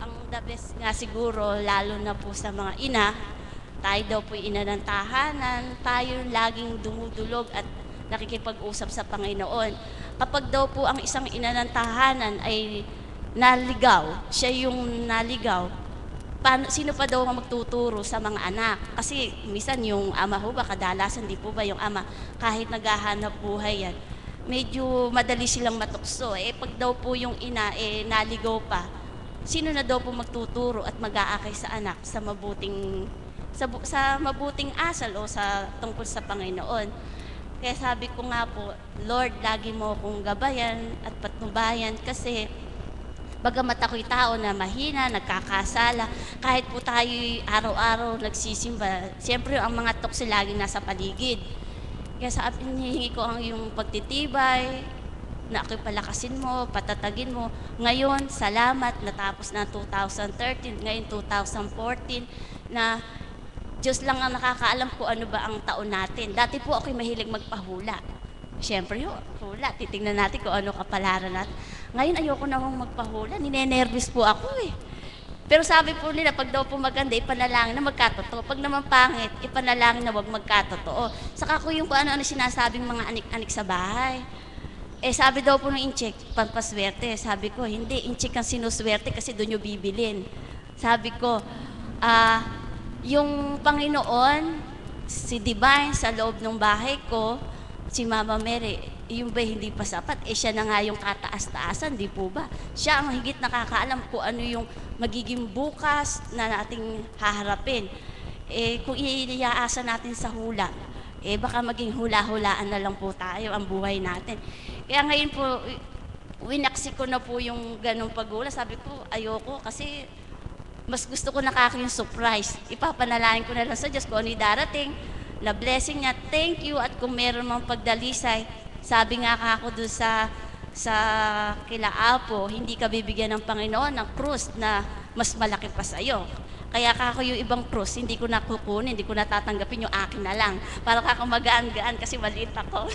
S6: ang the best nga siguro, lalo na po sa mga ina, tayo daw po ina ng tahanan, tayo laging dumudulog at nakikipag-usap sa Panginoon. Kapag daw po ang isang ina ng tahanan ay naligaw, siya yung naligaw, sino pa daw ang magtuturo sa mga anak? Kasi minsan yung ama ho ba, kadalasan di po ba yung ama, kahit naghahanap buhay yan, medyo madali silang matukso. Pag daw po yung ina naligaw pa, sino na daw po magtuturo at mag-aakay sa anak sa sa mabuting asal o sa tungkol sa Panginoon. Kaya sabi ko nga po, Lord, lagi mo akong gabayan at patnubayan kasi bagamat ako'y tao na mahina, nagkakasala, kahit po tayo araw-araw nagsisimba, siyempre ang mga tukso laging nasa paligid. Kaya sa hinihingi ko ang yung pagtitibay, na ako'y palakasin mo, patatagin mo. Ngayon, salamat, natapos na 2013, ngayon 2014, na Diyos lang ang nakakaalam kung ano ba ang taon natin. Dati po ako'y mahilig magpahula. Siyempre yun, hula, titingnan natin kung ano kapalaran natin. Ngayon ayoko na akong magpahula, ninenervous po ako eh. Pero sabi po nila, pag daw po maganda, ipanalangin na magkatotoo. Pag naman pangit, ipanalangin na wag magkatotoo. Saka ko yung kung ano-ano sinasabing mga anik-anik sa bahay. Eh sabi daw po ng incheck, pampaswerte. Sabi ko, hindi, incheck ang sinuswerte kasi doon nyo bibilin. Sabi ko, yung Panginoon, si Divine sa loob ng bahay ko, si Mama Mary, yung ba hindi pa sapat? Eh siya na nga yung kataas-taasan, di po ba? Siya ang higit nakakaalam kung ano yung magiging bukas na nating haharapin. Eh kung iyaasa natin sa hula, eh baka maging hula-hulaan na lang po tayo ang buhay natin. Kaya ngayon po, winaksi ko na po yung ganong paghula. Sabi ko, ayoko kasi mas gusto ko yung surprise. Ipapanalangin ko na lang sa Diyos kung ano yung darating na blessing niya. Thank you. At kung meron mang pagdalisay, sabi nga ako doon sa kila Apo, hindi ka bibigyan ng Panginoon ng krus na mas malaki pa sa iyo. Kaya ako yung ibang krus, hindi ko nakukunin, hindi ko natatanggapin, yung akin na lang. Para ako magaan-gaan kasi maliit ako.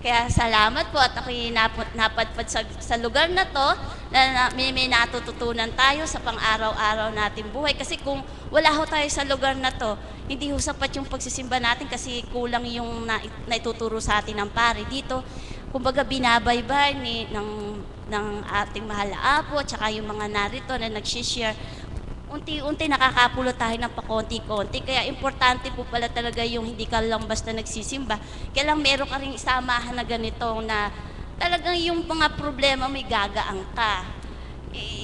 S6: Kaya salamat po at ako'y napadpad sa lugar na to na may natututunan tayo sa pang-araw-araw nating buhay. Kasi kung wala ho tayo sa lugar na to, hindi ho sapat yung pagsisimba natin kasi kulang yung naituturo sa atin ng pare. Dito, kumbaga binabaybay ng ating mahal na Apo at saka yung mga narito na nagsishare. Unti-unti nakakapulo tayo ng pakonti-konti. Kaya importante po pala talaga yung hindi ka lang basta nagsisimba. Kaya lang meron ka rin isamahan na ganito na talagang yung mga problema may gagaang ka.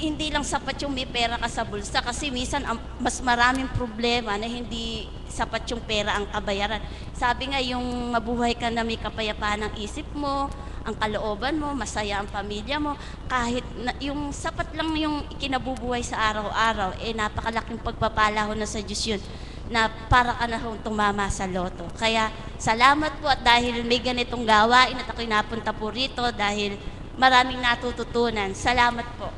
S6: Hindi lang sapat yung may pera ka sa bulsa kasi minsan mas maraming problema na hindi sapat yung pera ang kabayaran. Sabi nga yung mabuhay ka na may kapayapaan ng isip mo, ang kalooban mo, masaya ang pamilya mo, kahit yung sapat lang yung ikinabubuhay sa araw-araw, eh napakalaking pagpapala ho na sa Diyos yun, na para ka na hong tumama sa loto. Kaya salamat po at dahil may ganitong gawain at ako'y napunta po rito dahil maraming natututunan. Salamat po.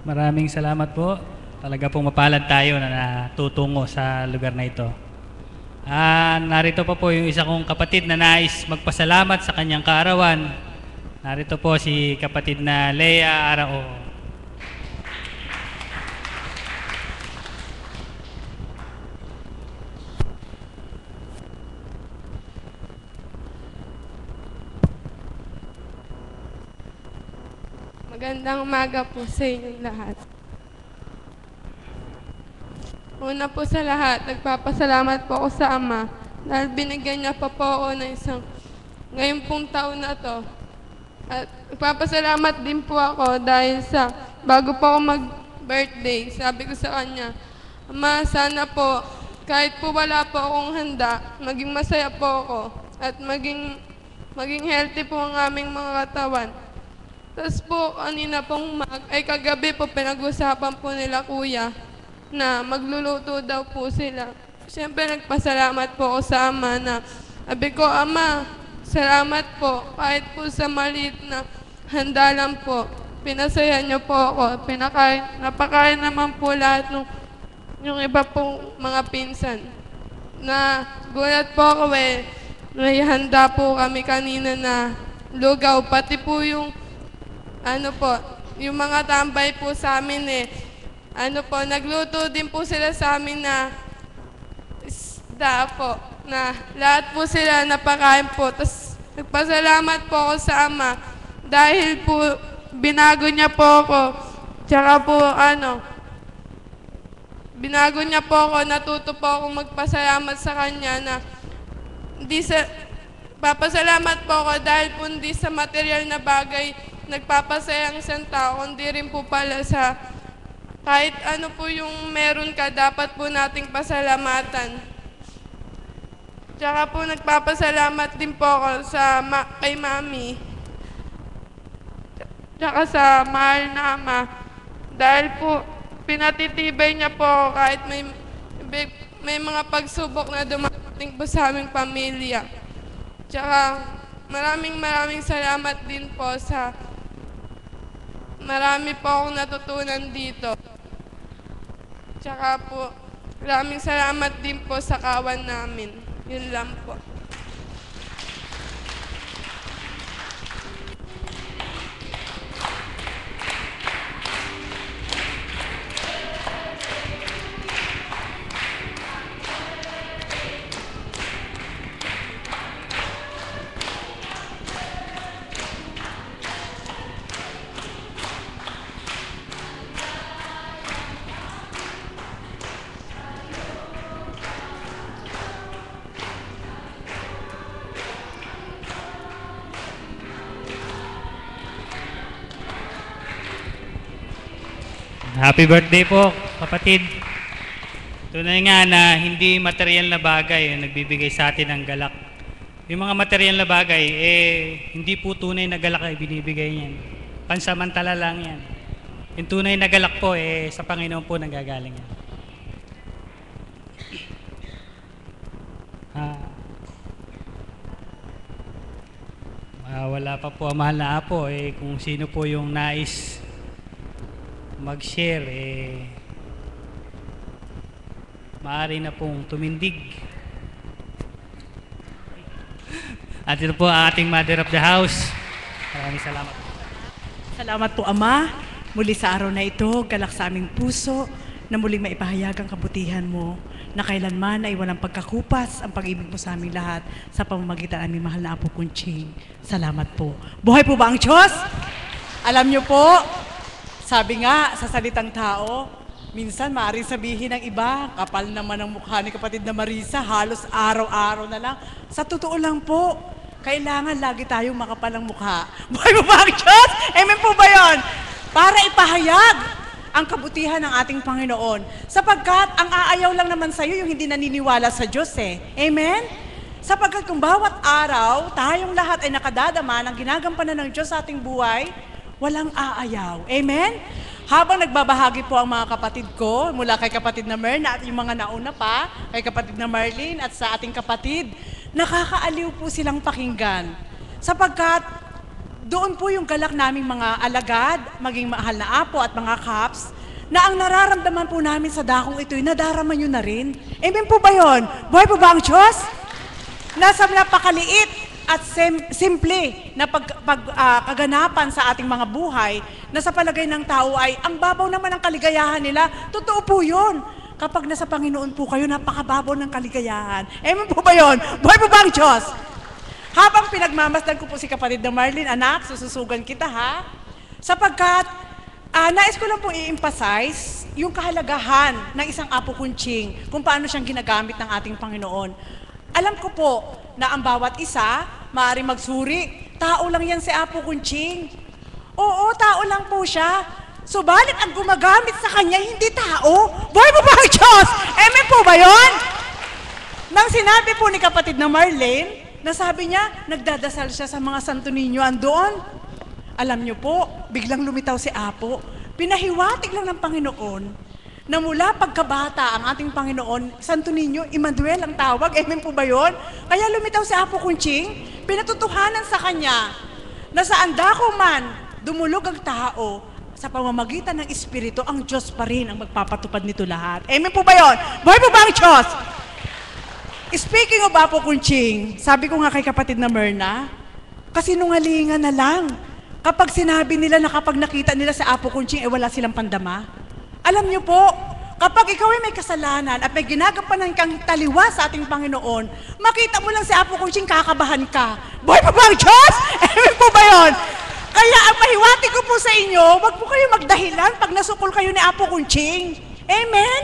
S1: Maraming salamat po. Talaga pong mapalad tayo na natutungo sa lugar na ito. Narito pa po yung isa kong kapatid na nais magpasalamat sa kanyang kaarawan. Narito po si kapatid na Lea Arao.
S7: Magandang umaga po sa inyong lahat. Una po sa lahat, nagpapasalamat po ako sa Ama dahil binigyan niya pa po ako ng ngayon pong taon na to. At nagpapasalamat din po ako dahil bago po ako mag-birthday, sabi ko sa kanya, Ama, sana po, kahit po wala po akong handa, maging masaya po ako at maging healthy po ang aming mga katawan. Tapos po, kanina pong kagabi po, pinag-usapan po nila kuya na magluluto daw po sila. Siyempre, nagpasalamat po ako sa Ama na sabi ko, Ama, salamat po. Kahit po sa maliit na handa lang po, pinasaya niyo po ako. Napakain naman po lahat yung iba pong mga pinsan. Na gulat po ako may handa po kami kanina na lugaw. Pati po yung yung mga tambay po sa amin nagluto din po sila sa amin na isda po, na lahat po sila napakain po. Tapos nagpasalamat po ako sa Ama dahil po binago niya po ako, tsaka po binago niya po ako, natuto po ako magpasalamat sa Kanya na papasalamat po ako dahil po hindi sa material na bagay nagpapasaya ang isang tao, kundi rin po pala sa kahit ano po yung meron ka, dapat po nating pasalamatan. Tsaka po nagpapasalamat din po ako kay Mami. Tsaka sa mahal na Ama. Dahil po pinatitibay niya po ako kahit may mga pagsubok na dumating po sa aming pamilya. Tsaka maraming salamat din po sa marami po akong natutunan dito. Tsaka po maraming salamat din po sa kawan namin. Yun lang po.
S1: Happy birthday po, kapatid. Tunay nga na hindi material na bagay ang nagbibigay sa atin ng galak. Yung mga material na bagay, hindi po tunay na galak ay binibigay niyan. Pansamantala lang yan. Yung tunay na galak po, sa Panginoon po nanggagaling yan. Wala pa po ang mahal na apo, kung sino po yung nais mag-share, maaari na pong tumindig. At ito po ang ating Mother of the House. Maraming salamat.
S8: Salamat po, Ama, muli sa araw na ito, galak sa aming puso na muling maipahayag ang kabutihan mo na kailanman ay walang pagkakupas ang pag-ibig mo sa aming lahat sa pamamagitan ng aming mahal na Apo Kunching. Salamat po. Buhay po ba ang Diyos? Alam niyo po, sabi nga sa salitang tao, minsan maaaring sabihin ng iba, kapal naman ang mukha ni kapatid na Marisa, halos araw-araw na lang. Sa totoo lang po, kailangan lagi tayong makapal ang mukha. Buhay mo ba ang Diyos? Amen po ba yun? Para ipahayag ang kabutihan ng ating Panginoon. Sapagkat ang aayaw lang naman sa iyo yung hindi naniniwala sa Diyos Amen? Sapagkat kung bawat araw, tayong lahat ay nakadadama ng ginagampanan ng Diyos sa ating buhay, walang aayaw. Amen? Habang nagbabahagi po ang mga kapatid ko, mula kay kapatid na Merna at yung mga nauna pa, kay kapatid na Marlene at sa ating kapatid, nakakaaliw po silang pakinggan. Sapagkat doon po yung galak naming mga alagad, maging mahal na apo at mga kaps, na ang nararamdaman po namin sa dakong ito'y nadarama nyo na rin. Amen po ba yun? Buhay po ba ang Diyos? Nasa napakaliit at simple na kaganapan sa ating mga buhay na sa palagay ng tao ay ang babaw naman ng kaligayahan nila. Totoo po yun. Kapag nasa Panginoon po kayo, napakababaw ng kaligayahan. Amen po ba yun? Buhay po ba ang Diyos? Habang pinagmamasdan ko po si kapatid na Marlene, anak, sususugan kita ha. Sapagkat, nais ko lang pong i-emphasize yung kahalagahan ng isang Apo Kunching, kung paano siyang ginagamit ng ating Panginoon. Alam ko po na ang bawat isa, maaaring magsuri, tao lang yan si Apo Kunching. Oo, tao lang po siya. Subalit ang gumagamit sa kanya, hindi tao. Buhay mo ba ang Diyos? Amen po ba yun? Nang sinabi po ni kapatid na Marlene, na sabi niya, nagdadasal siya sa mga Santo Niño andoon. Alam niyo po, biglang lumitaw si Apo. Pinahiwatig lang ng Panginoon na mula pagkabata ang ating Panginoon, Santo Niño, Emmanuel ang tawag. Amen po ba yun? Kaya lumitaw si Apo Kunching, pinatutuhanan sa kanya na saan dako man dumulog ang tao, sa pamamagitan ng Espiritu, ang Diyos pa rin ang magpapatupad nito lahat. Amen po ba yun? Buhay po ba ang Diyos? Speaking of Apo Kunching, sabi ko nga kay kapatid na Merna, kasinungalingan na lang. Kapag sinabi nila na kapag nakita nila sa Apo Kunching, wala silang pandama. Alam niyo po, kapag ikaw ay may kasalanan at may ginagampanan kang taliwa sa ating Panginoon, makita mo lang si Apo Kunching, kakabahan ka. Buhay pa ba ang Diyos? Amen po ba yun? Kaya ang pahiwati ko po sa inyo, wag po kayo magdahilan pag nasukol kayo ni Apo Kunching. Amen?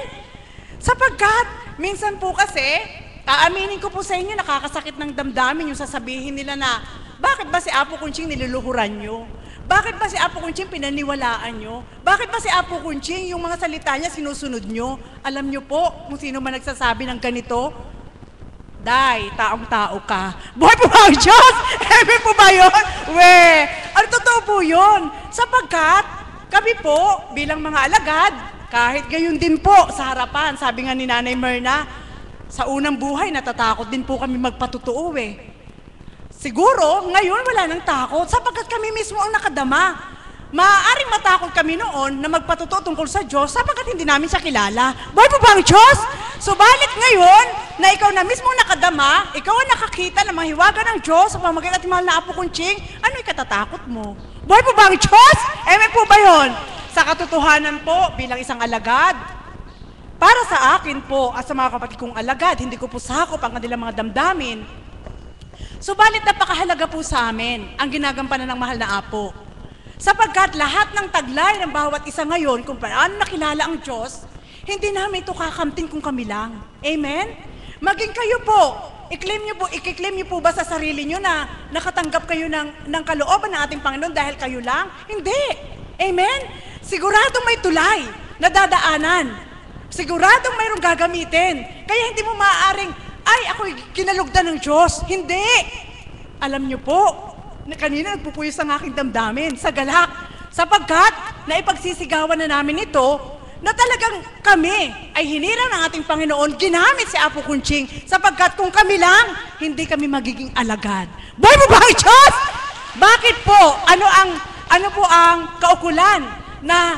S8: Sapagkat, minsan po kasi, aaminin ko po sa inyo, nakakasakit ng damdamin yung sasabihin nila na, bakit ba si Apo Kunching niluluhuran nyo? Bakit ba si Apo Kunching pinaniwalaan nyo? Bakit ba si Apo Kunching yung mga salita niya sinusunod nyo? Alam nyo po kung sino man nagsasabi ng ganito? Day, taong-tao ka. Buhay po ba ang Diyos? Amen po ba yun? Ano totoo po yun? Sapagkat kami po bilang mga alagad, kahit gayon din po sa harapan, sabi nga ni Nanay Myrna, sa unang buhay natatakot din po kami magpatotoo Siguro, ngayon wala nang takot sapagkat kami mismo ang nakadama. Maaaring matakot kami noon na magpatotoo tungkol sa Diyos sapagkat hindi namin siya kilala. Buhay po ba ang Diyos? Subalit ngayon, na ikaw na mismo nakadama, ikaw ang nakakita ng mga hiwaga ng Diyos sa pamamagitan ng mahal na Apo Kunching, ano'y katatakot mo? Buhay po ba ang Diyos? Amen po ba yun? Sa katotohanan po, bilang isang alagad, para sa akin po at sa mga kapatid kong alagad, hindi ko po sakop ang kanilang mga damdamin. Subalit napakahalaga po sa amin ang ginagampanan ng mahal na Apo. Sapagkat lahat ng taglay ng bawat isa ngayon kung paano nakilala ang Diyos, hindi namin ito kakamtin kung kami lang. Amen? Maging kayo po, i-claim niyo po ba sa sarili niyo na nakatanggap kayo ng kalooban ng ating Panginoon dahil kayo lang? Hindi. Amen? Siguradong may tulay na dadaanan. Siguradong mayroong gagamitin. Kaya hindi mo maaaring ay, ako'y kinalugdan ng Diyos. Hindi! Alam niyo po, na kanina nagpupuyos ang aking damdamin sa galak. Sapagkat, naipagsisigawan na namin ito, na talagang kami ay hinirang ng ating Panginoon, ginamit si Apo Kunching, sapagkat kung kami lang, hindi kami magiging alagad. Buhay mo ba ang Diyos? Bakit po? Ano po ang kaukulan na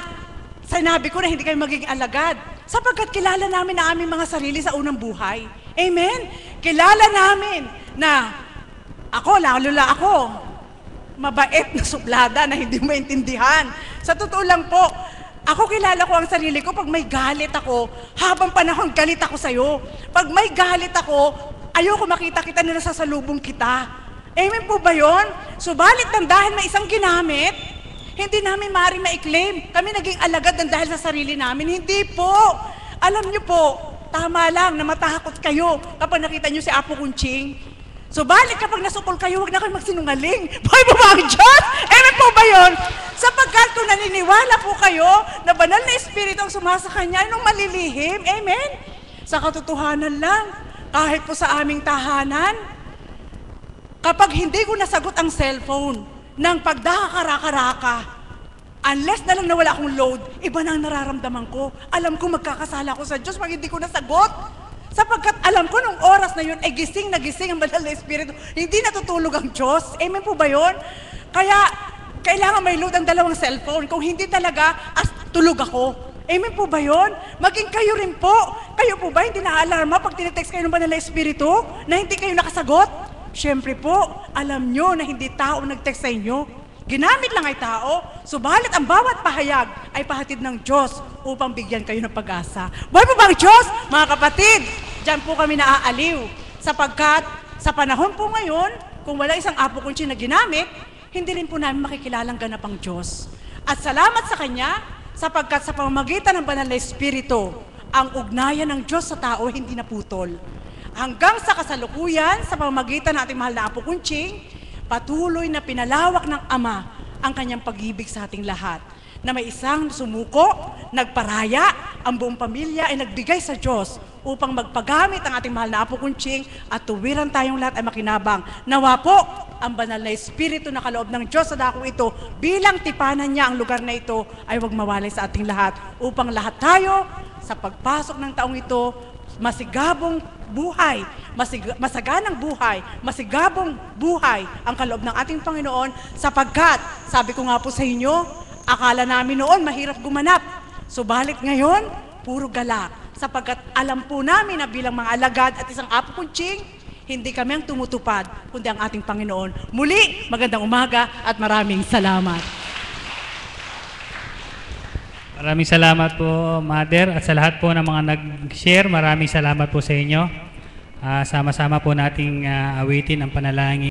S8: sinabi ko na hindi kami magiging alagad? Sapagkat kilala namin ang aming mga sarili sa unang buhay. Amen? Kilala namin na lalo ako, mabait na suplada na hindi maintindihan. Sa totoo lang po, ako kilala ko ang sarili ko pag may galit ako, habang panahon galit ako sa'yo. Pag may galit ako, ayoko makita kita na nasasalubong kita. Amen po ba yun? Subalit ng dahil may isang ginamit, hindi namin maaaring ma-claim. Kami naging alagad ng dahil sa sarili namin. Hindi po. Alam niyo po, tama lang na matakot kayo kapag nakita niyo si Apo Kunching. Subalit kapag nasukol kayo, huwag na kayo magsinungaling. Buhay po ba ang Diyos? Amen po ba yun? Sapagkat kung naniniwala po kayo na banal na Espiritu ang sumasa kanya, anong malilihim? Amen? Sa katotohanan lang, kahit po sa aming tahanan, kapag hindi ko nasagot ang cellphone ng pagdakakaraka-raka, unless na lang na wala akong load, iba na ang nararamdaman ko. Alam ko magkakasala ko sa Diyos pag hindi ko nasagot. Sapagkat alam ko nung oras na yun ay gising na gising ang banal na Espiritu. Hindi natutulog ang Diyos. Amen po ba yun? Kaya kailangan may load ang dalawang cellphone. Kung hindi talaga, tulog ako. Amen po ba yun? Maging kayo rin po. Kayo po ba hindi na-alarma pag tinitext kayo ng banal na Espiritu na hindi kayo nakasagot? Siyempre po, alam nyo na hindi tao nag-text sa inyo. Ginamit lang ay tao, subalit ang bawat pahayag ay pahatid ng Diyos upang bigyan kayo ng pag-asa. Buhay po ba ang Diyos? Mga kapatid, dyan po kami naaaliw. Sapagkat sa panahon po ngayon, kung wala isang Apo Kunching na ginamit, hindi rin po namin makikilalang ganap ang Diyos. At salamat sa Kanya, sapagkat sa pamamagitan ng banal na Espiritu, ang ugnayan ng Diyos sa tao hindi naputol. Hanggang sa kasalukuyan, sa pamamagitan ng ating mahal na Apo Kunching, patuloy na pinalawak ng Ama ang kanyang pag-ibig sa ating lahat. Na may isang sumuko, nagparaya, ang buong pamilya ay nagbigay sa Diyos upang magpagamit ang ating mahal na Apo Kunching at tuwiran tayong lahat ay makinabang. Nawa po, ang banal na Espiritu na kaloob ng Diyos sa dakong ito, bilang tipanan niya ang lugar na ito ay huwag mawalay sa ating lahat upang lahat tayo sa pagpasok ng taong ito, masigabong buhay, masaganang buhay, masigabong buhay ang kaloob ng ating Panginoon sapagkat, sabi ko nga po sa inyo, akala namin noon mahirap gumanap. Subalit ngayon, puro galak. Sapagkat alam po namin na bilang mga alagad at isang Apo Kunching, hindi kami ang tumutupad, kundi ang ating Panginoon. Muli, magandang umaga at maraming salamat.
S1: Maraming salamat po, Mother, at sa lahat po ng mga nag-share, maraming salamat po sa inyo. Sama-sama po nating awitin ang panalangin.